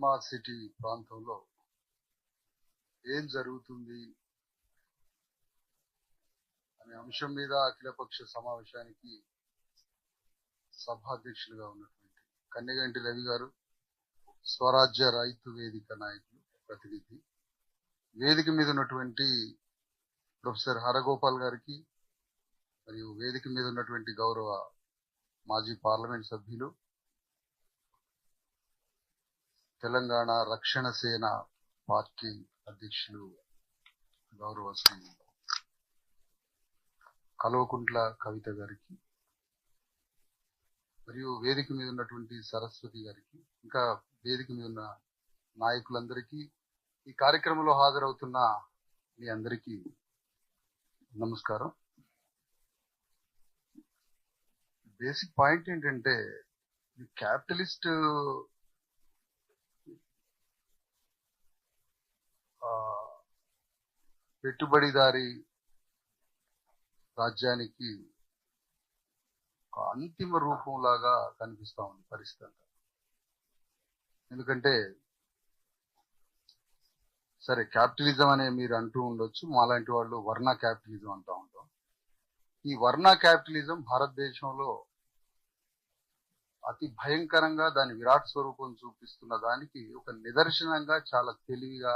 Pharma city ప్రాంతంలో ఏం జరుగుతుంది అనే అంశం మీద అఖిలపక్ష సమావేశానికి సభాధ్యక్షులుగా ఉన్నటువంటి కన్నెగంటి రవి గారు, స్వరాజ్య రైతు వేదిక నాయకులు ప్రతినిధి, వేదిక మీద ఉన్నటువంటి ప్రొఫెసర్ హరగోపాల్ గారికి మరియు వేదిక మీద ఉన్నటువంటి గౌరవ మాజీ పార్లమెంట్ సభ్యులు, తెలంగాణ రక్షణ సేన పార్టీ అధ్యక్షులు గౌరవ శ్రీ కల్వకుంట్ల కవిత గారికి మరియు వేదిక మీద ఉన్నటువంటి సరస్వతి గారికి, ఇంకా వేదిక మీద ఉన్న నాయకులందరికీ, ఈ కార్యక్రమంలో హాజరవుతున్న మీ అందరికీ నమస్కారం. బేసిక్ పాయింట్ ఏంటంటే, క్యాపిటలిస్ట్ పెట్టుబడిదారి రాజ్యానికి ఒక అంతిమ రూపంలాగా కనిపిస్తా ఉంది పరిస్థితి అంతా. ఎందుకంటే సరే, క్యాపిటలిజం అనే మీరు అంటూ ఉండొచ్చు, మాలాంటి వాళ్ళు వర్ణ క్యాపిటలిజం అంటూ ఉంటాం. ఈ వర్ణ క్యాపిటలిజం భారతదేశంలో అతి భయంకరంగా దాని విరాట్ స్వరూపం చూపిస్తున్న దానికి ఒక నిదర్శనంగా చాలా తెలివిగా,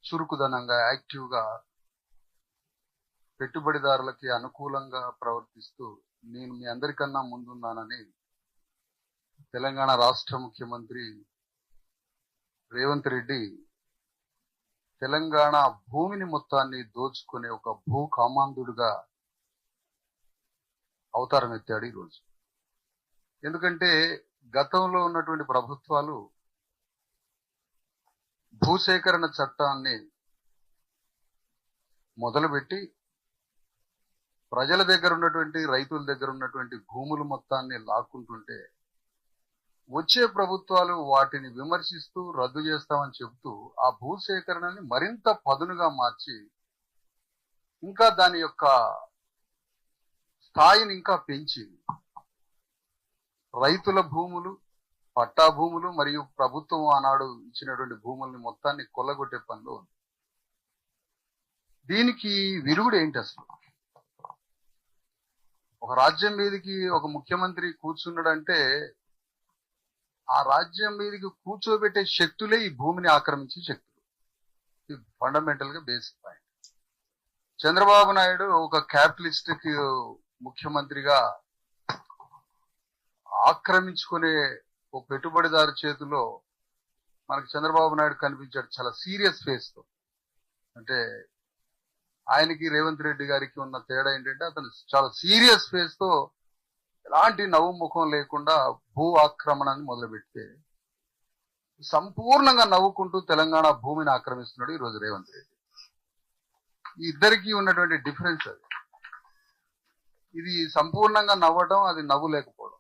చురుకుదనంగా, యాక్టివ్గా పెట్టుబడిదారులకి అనుకూలంగా ప్రవర్తిస్తూ నేను మీ అందరికన్నా ముందున్నానని తెలంగాణ రాష్ట్ర ముఖ్యమంత్రి రేవంత్ రెడ్డి తెలంగాణ భూమిని మొత్తాన్ని దోచుకునే ఒక భూ కామాంధుడుగా అవతారం ఎత్తాడు ఈరోజు. ఎందుకంటే గతంలో ఉన్నటువంటి ప్రభుత్వాలు భూసేకరణ చట్టాన్ని మొదలుపెట్టి ప్రజల దగ్గర ఉన్నటువంటి, రైతుల దగ్గర ఉన్నటువంటి భూములు మొత్తాన్ని లాక్కుంటుంటే వచ్చే ప్రభుత్వాలు వాటిని విమర్శిస్తూ రద్దు చేస్తామని చెబుతూ ఆ భూసేకరణని మరింత పదునుగా మార్చి ఇంకా దాని యొక్క స్థాయిని ఇంకా పెంచి రైతుల భూములు, పట్టా భూములు మరియు ప్రభుత్వం ఆనాడు ఇచ్చినటువంటి భూముల్ని మొత్తాన్ని కొల్లగొట్టే పనిలో ఉంది. దీనికి విరుగుడు ఏంటి అసలు? ఒక రాజ్యం మీదకి ఒక ముఖ్యమంత్రి కూర్చున్నాడంటే ఆ రాజ్యం మీదకి కూర్చోబెట్టే శక్తులే ఈ భూమిని ఆక్రమించే శక్తులు. ఇది ఫండమెంటల్ గా బేసిక్ పాయింట్. చంద్రబాబు నాయుడు ఒక క్యాపిటలిస్ట్ కి ముఖ్యమంత్రిగా ఆక్రమించుకునే ఒక పెట్టుబడిదారు చేతిలో మనకి చంద్రబాబు నాయుడు కనిపించాడు చాలా సీరియస్ ఫేస్ తో. అంటే ఆయనకి రేవంత్ రెడ్డి గారికి ఉన్న తేడా ఏంటంటే, అతను చాలా సీరియస్ ఫేస్ తో ఎలాంటి నవ్వు ముఖం లేకుండా భూ ఆక్రమణని మొదలుపెడితే సంపూర్ణంగా నవ్వుకుంటూ తెలంగాణ భూమిని ఆక్రమిస్తున్నాడు ఈరోజు రేవంత్ రెడ్డి. ఈ ఇద్దరికి ఉన్నటువంటి డిఫరెన్స్ అది. ఇది సంపూర్ణంగా నవ్వడం, అది నవ్వు లేకపోవడం.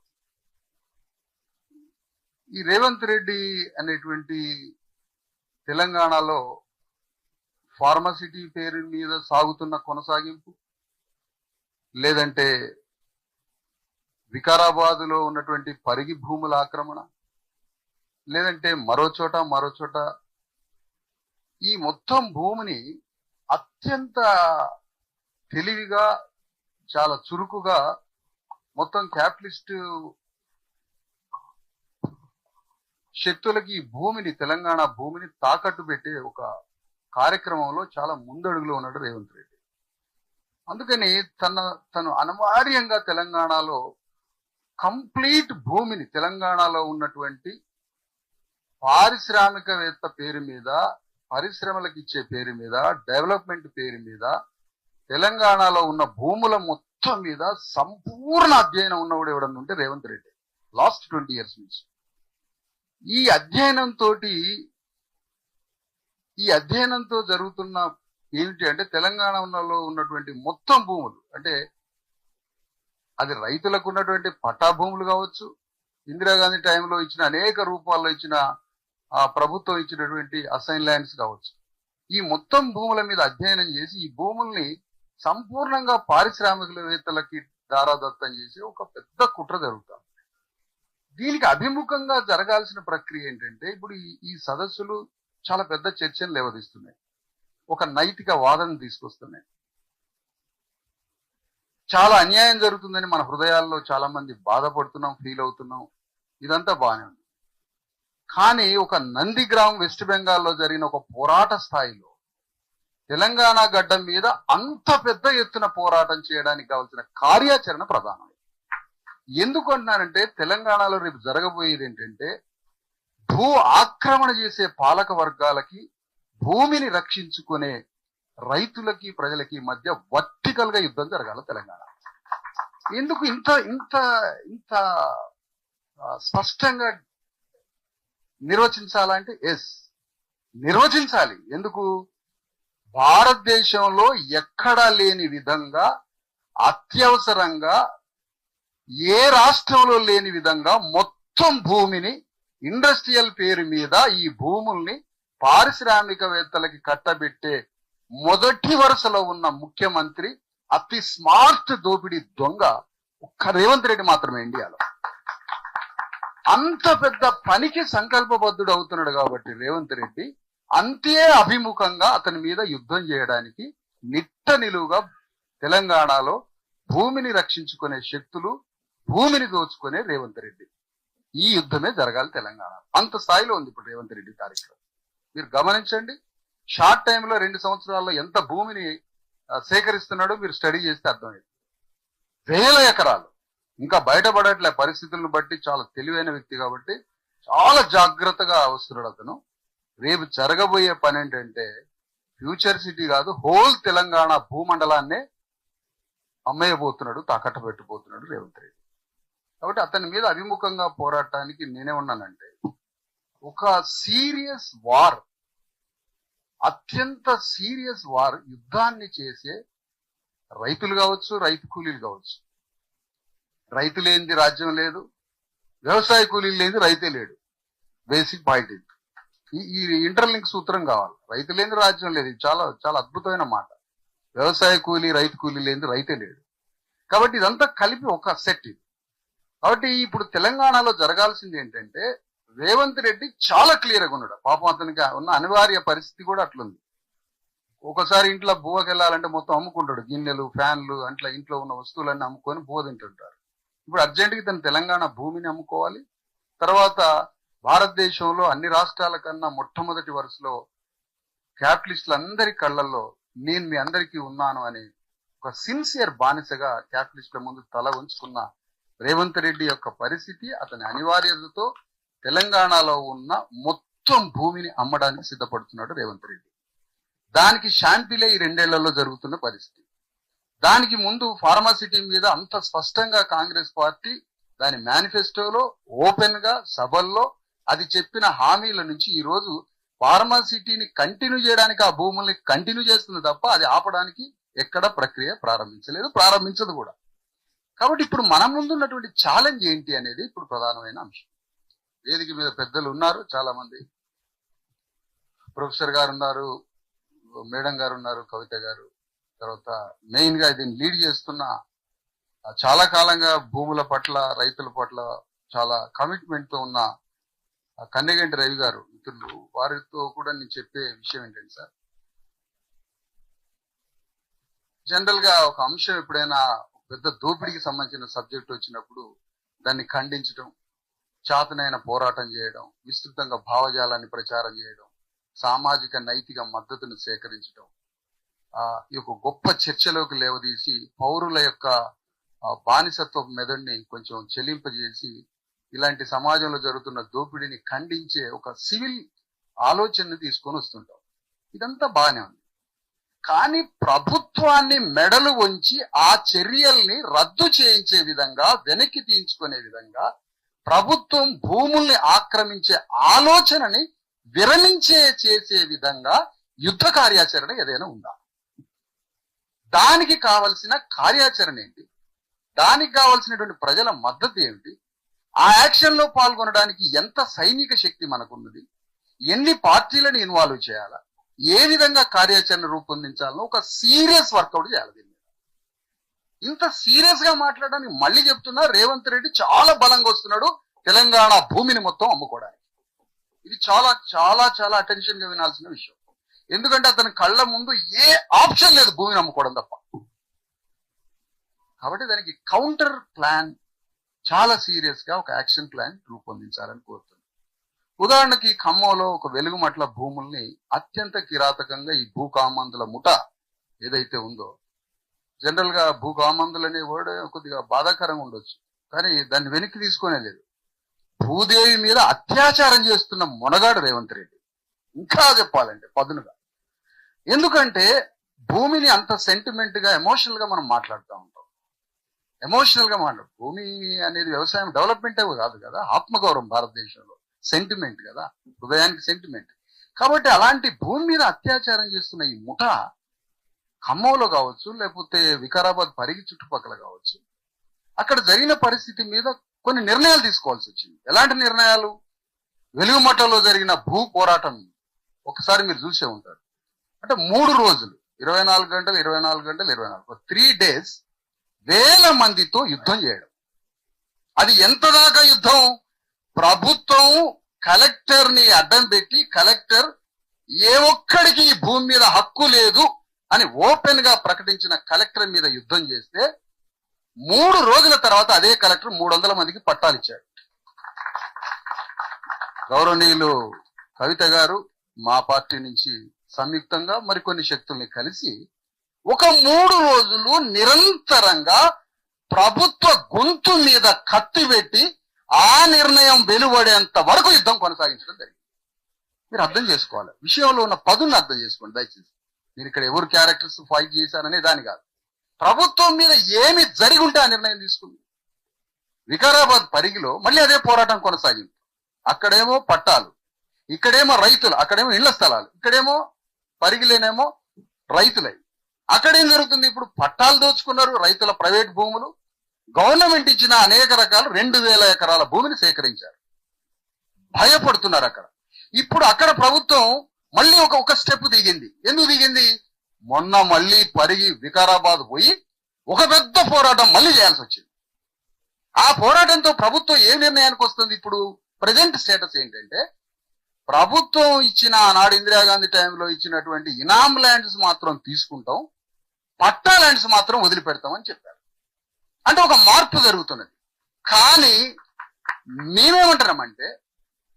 ఈ రేవంత్ రెడ్డి అనేటువంటి తెలంగాణలో ఫార్మసిటీ పేరు మీద సాగుతున్న కొనసాగింపు, లేదంటే వికారాబాద్ లో ఉన్నటువంటి పరిగి భూముల ఆక్రమణ, లేదంటే మరో చోట ఈ మొత్తం భూమిని అత్యంత తెలివిగా, చాలా చురుకుగా మొత్తం క్యాపిటలిస్ట్ శక్తులకి ఈ భూమిని, తెలంగాణ భూమిని తాకట్టు పెట్టే ఒక కార్యక్రమంలో చాలా ముందడుగులో ఉన్నాడు రేవంత్ రెడ్డి. అందుకని తను అనివార్యంగా తెలంగాణలో కంప్లీట్ భూమిని, తెలంగాణలో ఉన్నటువంటి పారిశ్రామికవేత్త పేరు మీద, పరిశ్రమలకు ఇచ్చే పేరు మీద, డెవలప్మెంట్ పేరు మీద, తెలంగాణలో ఉన్న భూముల మొత్తం మీద సంపూర్ణ అధ్యయనం ఉన్నవాడు ఎవడన్నా ఉంటే రేవంత్ రెడ్డి. లాస్ట్ 20 years నుంచి ఈ అధ్యయనంతో జరుగుతున్న ఏమిటి అంటే, తెలంగాణలో ఉన్నటువంటి మొత్తం భూములు, అంటే అది రైతులకు ఉన్నటువంటి పట్టా భూములు కావచ్చు, ఇందిరాగాంధీ టైంలో ఇచ్చిన అనేక రూపాల్లో ఇచ్చిన ప్రభుత్వం ఇచ్చినటువంటి అసైన్ ల్యాండ్స్ కావచ్చు, ఈ మొత్తం భూముల మీద అధ్యయనం చేసి ఈ భూముల్ని సంపూర్ణంగా పారిశ్రామికవేత్తలకి దారాదత్తం చేసి ఒక పెద్ద కుట్ర జరుగుతుంది. దీనికి అభిముఖంగా జరగాల్సిన ప్రక్రియ ఏంటంటే ఇప్పుడు ఈ సదస్సులు చాలా పెద్ద చర్చను లేవదీస్తున్నాయి, ఒక నైతిక వాదన తీసుకొస్తున్నాయి. చాలా అన్యాయం జరుగుతుందని మన హృదయాల్లో చాలా మంది బాధపడుతున్నాం, ఫీల్ అవుతున్నాం. ఇదంతా బాగానే ఉంది. కానీ ఒక నందిగ్రామ్ వెస్ట్ బెంగాల్లో జరిగిన ఒక పోరాట స్థాయిలో తెలంగాణ గడ్డ మీద అంత పెద్ద ఎత్తున పోరాటం చేయడానికి కావాల్సిన కార్యాచరణ ప్రధానం. ఎందుకు అంటున్నానంటే తెలంగాణలో రేపు జరగబోయేది ఏంటంటే భూ ఆక్రమణ చేసే పాలక వర్గాలకి భూమిని రక్షించుకునే రైతులకి ప్రజలకి మధ్య వర్టికల్ గా యుద్ధం జరగాలి తెలంగాణ. ఎందుకు ఇంత ఇంత ఇంత స్పష్టంగా నిర్వచించాలంటే నిర్వచించాలి. ఎందుకు? భారతదేశంలో ఎక్కడా లేని విధంగా అత్యవసరంగా ఏ రాష్ట్రంలో లేని విధంగా మొత్తం భూమిని ఇండస్ట్రియల్ పేరు మీద ఈ భూముల్ని పారిశ్రామికవేత్తలకి కట్టబెట్టే మొదటి వరుసలో ఉన్న ముఖ్యమంత్రి, అతి స్మార్ట్ దోపిడీ దొంగ ఒక్క రేవంత్ రెడ్డి మాత్రమే ఇండియాలో. అంత పెద్ద పనికి సంకల్పబద్ధుడు అవుతున్నాడు కాబట్టి రేవంత్ రెడ్డి అంతే అభిముఖంగా అతని మీద యుద్ధం చేయడానికి నిట్ట నిలువుగా తెలంగాణలో భూమిని రక్షించుకునే శక్తులు, భూమిని దోచుకునే రేవంత్ రెడ్డి. ఈ యుద్ధమే జరగాలి తెలంగాణ. అంత స్థాయిలో ఉంది ఇప్పుడు రేవంత్ రెడ్డి కార్యక్రమం. మీరు గమనించండి, షార్ట్ టైంలో 2 సంవత్సరాల్లో ఎంత భూమిని సేకరిస్తున్నాడో మీరు స్టడీ చేస్తే అర్థమైంది. వేల ఎకరాలు. ఇంకా బయటపడట్లే పరిస్థితులను బట్టి. చాలా తెలివైన వ్యక్తి కాబట్టి చాలా జాగ్రత్తగా వస్తున్నాడు అతను. రేపు జరగబోయే పని ఏంటంటే ఫ్యూచర్ సిటీ కాదు, హోల్ తెలంగాణ భూమండలాన్నే అమ్మేయబోతున్నాడు, తాకట్టు పెట్టబోతున్నాడు రేవంత్ రెడ్డి. కాబట్టి అతని మీద అభిముఖంగా పోరాటానికి నేనే ఉన్నానంటే ఒక సీరియస్ వార్, అత్యంత సీరియస్ వార్, యుద్ధాన్ని చేసే రైతులు కావచ్చు, రైతు కూలీలు కావచ్చు. రైతు లేనిది రాజ్యం లేదు, వ్యవసాయ కూలీలు లేనిది రైతే లేడు. బేసిక్ పాయింట్ ఇది. ఈ ఇంటర్లింక్ సూత్రం కావాలి. రైతు లేని రాజ్యం లేదు. ఇది చాలా చాలా అద్భుతమైన మాట. వ్యవసాయ కూలీ, రైతు కూలీ లేని రైతే లేడు. కాబట్టి ఇదంతా కలిపి ఒక సెట్ ఇది. కాబట్టి ఇప్పుడు తెలంగాణలో జరగాల్సింది ఏంటంటే రేవంత్ రెడ్డి చాలా క్లియర్ గా ఉన్నాడు. పాపం అతనికి ఉన్న అనివార్య పరిస్థితి కూడా అట్లుంది. ఒకసారి ఇంట్లో బువ్వకి వెళ్ళాలంటే మొత్తం అమ్ముకుంటాడు. గిన్నెలు, ఫ్యాన్లు, అట్లా ఇంట్లో ఉన్న వస్తువులన్నీ అమ్ముకొని బువ్వ తింటుంటారు. ఇప్పుడు అర్జెంటుగా తన తెలంగాణ భూమిని అమ్ముకోవాలి. తర్వాత భారతదేశంలో అన్ని రాష్ట్రాల కన్నా మొట్టమొదటి వరుసలో క్యాపిటలిస్టులు అందరి కళ్ళల్లో నేను మీ అందరికీ ఉన్నాను అని ఒక సిన్సియర్ బానిసగా క్యాపిటలిస్టుల ముందు తల ఉంచుకున్న రేవంత్ రెడ్డి యొక్క పరిస్థితి, అతని అనివార్యతతో తెలంగాణలో ఉన్న మొత్తం భూమిని అమ్మడానికి సిద్ధపడుతున్నాడు రేవంత్ రెడ్డి. దానికి శాంతిలే ఈ 2 ఏళ్లలో జరుగుతున్న పరిస్థితి. దానికి ముందు ఫార్మాసిటీ మీద అంత స్పష్టంగా కాంగ్రెస్ పార్టీ దాని మేనిఫెస్టోలో ఓపెన్ గా సభల్లో అది చెప్పిన హామీల నుంచి ఈ రోజు ఫార్మాసిటీని కంటిన్యూ చేయడానికి, ఆ భూముల్ని కంటిన్యూ చేస్తుంది తప్ప అది ఆపడానికి ఎక్కడ ప్రక్రియ ప్రారంభించలేదు, ప్రారంభించదు కూడా. కాబట్టి ఇప్పుడు మన ముందున్నటువంటి ఛాలెంజ్ ఏంటి అనేది ఇప్పుడు ప్రధానమైన అంశం. వేదిక మీద పెద్దలు ఉన్నారు, చాలా మంది. ప్రొఫెసర్ గారు ఉన్నారు, మేడం గారు ఉన్నారు, కవిత గారు. తర్వాత మెయిన్ గా దీన్ని లీడ్ చేస్తున్న చాలా కాలంగా భూముల పట్ల, రైతుల పట్ల చాలా కమిట్మెంట్ తో ఉన్న కన్నెగంటి రవి గారు మిత్రులు. వారితో కూడా నేను చెప్పే విషయం ఏంటంటే సార్, జనరల్ గా ఒక అంశం ఎప్పుడైనా పెద్ద దోపిడీకి సంబంధించిన సబ్జెక్ట్ వచ్చినప్పుడు దాన్ని ఖండించడం, చాతనైన పోరాటం చేయడం, విస్తృతంగా భావజాలాన్ని ప్రచారం చేయడం, సామాజిక నైతిక మద్దతును సేకరించడం, ఈ యొక్క గొప్ప చర్చలోకి లేవదీసి పౌరుల యొక్క బానిసత్వ మెదడుని కొంచెం చెలింపజేసి ఇలాంటి సమాజంలో జరుగుతున్న దోపిడీని ఖండించే ఒక సివిల్ ఆలోచనని తీసుకొని వస్తుంటాం. ఇదంతా బాగానే ఉంది. కానీ ప్రభుత్వాన్ని మెడలు వంచి ఆ చర్యల్ని రద్దు చేయించే విధంగా, వెనక్కి తీయించుకునే విధంగా, ప్రభుత్వం భూముల్ని ఆక్రమించే ఆలోచనని చేసే విధంగా యుద్ధ కార్యాచరణ ఏదైనా ఉందా? దానికి కావలసిన కార్యాచరణ ఏంటి? దానికి కావలసినటువంటి ప్రజల మద్దతు ఏమిటి? ఆ యాక్షన్ లో పాల్గొనడానికి ఎంత సైనిక శక్తి మనకున్నది? ఎన్ని పార్టీలను ఇన్వాల్వ్ చేయాలా? ఏ విధంగా కార్యాచరణ రూపొందించాలనో ఒక సీరియస్ వర్కౌట్ చేయాలి. దీని మీద ఇంత సీరియస్ గా మాట్లాడడానికి మళ్ళీ చెప్తున్నా, రేవంత్ రెడ్డి చాలా బలంగా వస్తున్నాడు. తెలంగాణ భూమిని మొత్తం అమ్ముకోవడానికి. ఇది చాలా చాలా చాలా అటెన్షన్ గా వినాల్సిన విషయం. ఎందుకంటే అతని కళ్ళ ముందు ఏ ఆప్షన్ లేదు భూమిని అమ్ముకోవడం తప్ప. కాబట్టి దానికి కౌంటర్ ప్లాన్ చాలా సీరియస్ గా ఒక యాక్షన్ ప్లాన్ రూపొందించాలని కోరుతున్నాను. ఉదాహరణకి ఖమ్మంలో ఒక వెలుగుమట్ల భూముల్ని అత్యంత కిరాతకంగా ఈ భూకామందుల ముఠ ఏదైతే ఉందో, జనరల్ గా భూకామందులు అనే వర్డ్ కొద్దిగా బాధాకరంగా ఉండొచ్చు, కానీ దాన్ని వెనక్కి తీసుకునే లేదు. భూదేవి మీద అత్యాచారం చేస్తున్న మొనగాడు రేవంత్ రెడ్డి. ఇంకా చెప్పాలంటే పదునుగా, ఎందుకంటే భూమిని అంత సెంటిమెంట్ గా ఎమోషనల్ గా మనం మాట్లాడుతూ ఉంటాం. ఎమోషనల్ గా మాట్లాడు, భూమి అనేది వ్యవసాయం డెవలప్మెంట్ కాదు కదా, ఆత్మగౌరవం భారతదేశంలో సెంటిమెంట్ కదా, హృదయానికి సెంటిమెంట్. కాబట్టి అలాంటి భూమి మీద అత్యాచారం చేస్తున్న ఈ ముఠ ఖమ్మంలో కావచ్చు, లేకపోతే వికారాబాద్ పరిగి చుట్టుపక్కల కావచ్చు, అక్కడ జరిగిన పరిస్థితి మీద కొన్ని నిర్ణయాలు తీసుకోవాల్సి వచ్చింది. ఎలాంటి నిర్ణయాలు? వెలుగుమట్టలో జరిగిన భూ పోరాటం ఒకసారి మీరు చూసే ఉంటారు. అంటే 3 రోజులు 24 గంటలు 3 days వేల మందితో యుద్ధం చేయడం. అది ఎంత దాకా యుద్ధం? ప్రభుత్వం కలెక్టర్ ని అడ్డం పెట్టి, కలెక్టర్ ఏ ఒక్కడికి ఈ భూమి మీద హక్కు లేదు అని ఓపెన్ గా ప్రకటించిన కలెక్టర్ మీద యుద్ధం చేస్తే 3 రోజుల తర్వాత అదే కలెక్టర్ 300 మందికి పట్టాలు ఇచ్చాడు. గౌరవనీయులు కవిత గారు మా పార్టీ నుంచి సంయుక్తంగా మరికొన్ని శక్తుల్ని కలిసి ఒక 3 రోజులు నిరంతరంగా ప్రభుత్వ గొంతు మీద కత్తి పెట్టి ఆ నిర్ణయం వెలువడేంత వరకు యుద్ధం కొనసాగించడం జరిగింది. మీరు అర్థం చేసుకోవాలి, విషయంలో ఉన్న పదును అర్థం చేసుకోండి దయచేసి. మీరు ఇక్కడ ఎవరు క్యారెక్టర్స్ ఫైట్ చేశారనే దాని కాదు, ప్రభుత్వం మీద ఏమి జరిగి ఉంటే ఆ నిర్ణయం తీసుకుంది. వికారాబాద్ పరిగిలో మళ్ళీ అదే పోరాటం కొనసాగింది. అక్కడేమో పట్టాలు, ఇక్కడేమో రైతులు, అక్కడేమో ఇళ్ల స్థలాలు, ఇక్కడేమో పరిగిలేనేమో రైతులై. అక్కడేం జరుగుతుంది? ఇప్పుడు పట్టాలు దోచుకున్నారు, రైతుల ప్రైవేట్ భూములు, గవర్నమెంట్ ఇచ్చిన అనేక రకాల 2000 ఎకరాల భూమిని సేకరించారు. భయపడుతున్నారు అక్కడ. ఇప్పుడు అక్కడ ప్రభుత్వం మళ్ళీ ఒక స్టెప్ దిగింది. ఎందుకు దిగింది? మొన్న మళ్ళీ పరిగి వికారాబాద్ పోయి ఒక పెద్ద పోరాటం మళ్ళీ చేయాల్సి వచ్చింది. ఆ పోరాటంతో ప్రభుత్వం ఏ నిర్ణయానికి వస్తుంది? ఇప్పుడు ప్రజెంట్ స్టేటస్ ఏంటంటే, ప్రభుత్వం ఇచ్చిన ఆనాడు ఇందిరాగాంధీ టైంలో ఇచ్చినటువంటి ఇనామ్ ల్యాండ్స్ మాత్రం తీసుకుంటాం, పట్టా ల్యాండ్స్ మాత్రం వదిలిపెడతామని చెప్పారు. అంటే ఒక మార్పు జరుగుతున్నది. కానీ మేమేమంటున్నామంటే,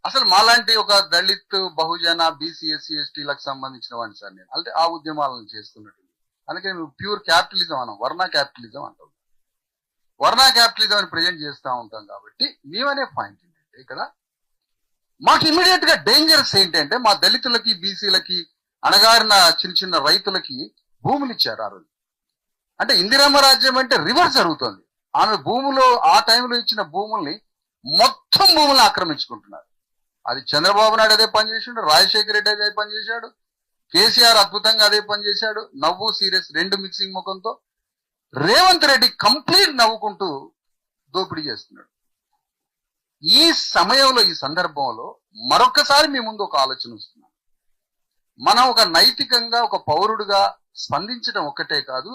అసలు మాలాంటి ఒక దళిత్ బహుజన బీసీ ఎస్సీ ఎస్టీలకు సంబంధించిన వాడిని సార్ నేను, అంటే ఆ ఉద్యమాలను చేస్తున్నట్టు. అందుకే మేము ప్యూర్ క్యాపిటలిజం అన్నాం, వర్ణ క్యాపిటలిజం అంటాం. వర్ణ క్యాపిటలిజం అని ప్రజెంట్ చేస్తూ ఉంటాం. కాబట్టి మేమనే పాయింట్ ఏంటంటే, ఇక్కడ మాకు ఇమీడియట్ గా డేంజర్స్ ఏంటంటే, మా దళితులకి బీసీలకి అణగారిన చిన్న చిన్న రైతులకి భూములు ఇచ్చారు ఆ రోజు. అంటే ఇందిరమ్మ రాజ్యం అంటే రివర్స్ జరుగుతుంది. ఆమె భూములో ఆ టైంలో ఇచ్చిన భూముల్ని మొత్తం భూములను ఆక్రమించుకుంటున్నారు. అది చంద్రబాబు నాయుడు అదే పనిచేసాడు, రాజశేఖర రెడ్డి అదే పనిచేశాడు, కేసీఆర్ అద్భుతంగా అదే పనిచేశాడు. నవ్వు సీరియస్ 2 మిక్సింగ్ ముఖంతో రేవంత్ రెడ్డి కంప్లీట్ నవ్వుకుంటూ దోపిడీ చేస్తున్నాడు. ఈ సమయంలో, ఈ సందర్భంలో మరొకసారి మీ ముందు ఒక ఆలోచన వస్తున్నాను. మనం ఒక నైతికంగా ఒక పౌరుడుగా స్పందించడం ఒక్కటే కాదు,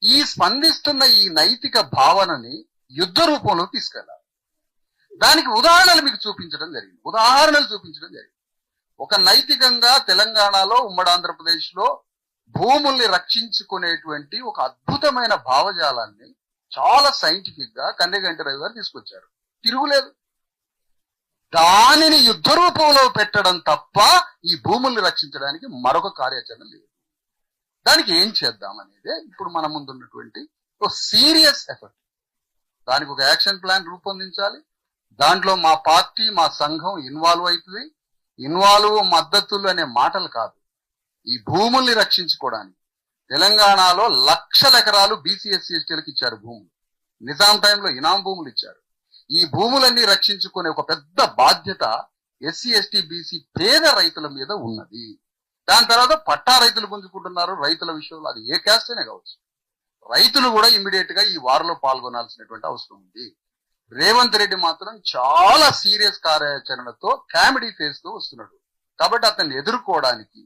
ఈ స్పందిస్తున్న ఈ నైతిక భావనని యుద్ధ రూపంలో తీసుకెళ్ళాలి. దానికి ఉదాహరణలు మీకు చూపించడం జరిగింది. ఒక నైతికంగా తెలంగాణలో, ఉమ్మడి ఆంధ్రప్రదేశ్ లో భూముల్ని రక్షించుకునేటువంటి ఒక అద్భుతమైన భావజాలాన్ని చాలా సైంటిఫిక్ గా కన్నెగంటి రవి గారు తీసుకొచ్చారు. తిరుగులేదు. దానిని యుద్ధ రూపంలో పెట్టడం తప్ప ఈ భూముల్ని రక్షించడానికి మరొక కార్యాచరణ లేదు. దానికి ఏం చేద్దాం అనేదే ఇప్పుడు మన ముందున్నటువంటి ఒక సీరియస్ ఎఫర్ట్. దానికి ఒక యాక్షన్ ప్లాన్ రూపొందించాలి. దాంట్లో మా పార్టీ, మా సంఘం ఇన్వాల్వ్ అవుతుంది. మద్దతులు అనే మాటలు కాదు, ఈ భూముల్ని రక్షించుకోవడానికి తెలంగాణలో లక్షల ఎకరాలు బీసీ ఎస్సీ ఎస్టీలకు ఇచ్చారు భూములు. నిజాం టైంలో ఇనాం భూములు ఇచ్చారు. ఈ భూములన్నీ రక్షించుకునే ఒక పెద్ద బాధ్యత ఎస్సీ ఎస్టీ బీసీ పేద రైతుల మీద ఉన్నది. దాని తర్వాత పట్టా రైతులు గుంజుకుంటున్నారు. రైతుల విషయంలో అది ఏ క్యాస్ట్ అయినా కావచ్చు, రైతులు కూడా ఇమ్మీడియట్ గా ఈ వార్లో పాల్గొనాల్సినటువంటి అవసరం ఉంది. రేవంత్ రెడ్డి మాత్రం చాలా సీరియస్ కార్యాచరణతో కామెడీ ఫేస్ తో వస్తున్నాడు. కాబట్టి అతన్ని ఎదుర్కోవడానికి,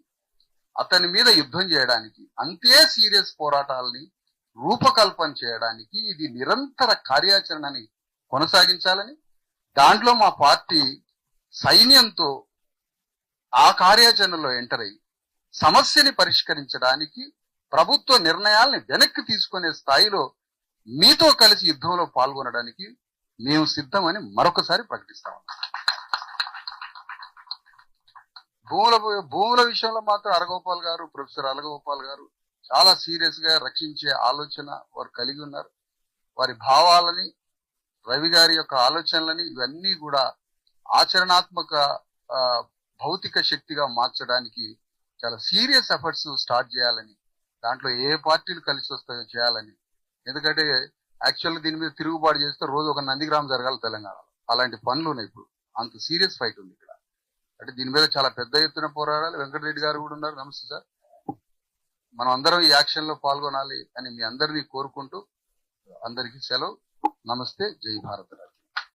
అతని మీద యుద్ధం చేయడానికి, అంతే సీరియస్ పోరాటాలని రూపకల్పన చేయడానికి ఇది నిరంతర కార్యాచరణని కొనసాగించాలని, దాంట్లో మా పార్టీ సైన్యంతో ఆ కార్యాచరణలో ఎంటర్ అయ్యి సమస్యని పరిష్కరించడానికి ప్రభుత్వ నిర్ణయాల్ని వెనక్కి తీసుకునే స్థాయిలో మీతో కలిసి యుద్ధంలో పాల్గొనడానికి మేము సిద్ధమని మరొకసారి ప్రకటిస్తాం. భూముల విషయంలో మాత్రం అరగోపాల్ గారు, ప్రొఫెసర్ అరగోపాల్ గారు చాలా సీరియస్ గా రక్షించే ఆలోచన వారు కలిగి ఉన్నారు. వారి భావాలని, రవి గారి యొక్క ఆలోచనలని ఇవన్నీ కూడా ఆచరణాత్మక భౌతిక శక్తిగా మార్చడానికి చాలా సీరియస్ ఎఫర్ట్స్ స్టార్ట్ చేయాలని, దాంట్లో ఏ పార్టీలు కలిసి వస్తాయో చేయాలని. ఎందుకంటే యాక్చువల్ దీని మీద తిరుగుబాటు చేస్తే రోజు ఒక నందిగ్రామం జరగాలి తెలంగాణలో. అలాంటి పనులు ఉన్నాయి. ఇప్పుడు అంత సీరియస్ ఫైట్ ఉంది ఇక్కడ. అంటే దీని మీద చాలా పెద్ద ఎత్తున పోరాడాలి. వెంకటరెడ్డి గారు కూడా ఉన్నారు. నమస్తే సార్. మనం అందరం ఈ యాక్షన్ లో పాల్గొనాలి అని మీ అందరినీ కోరుకుంటూ అందరికీ సెలవు. నమస్తే. జై భారత్.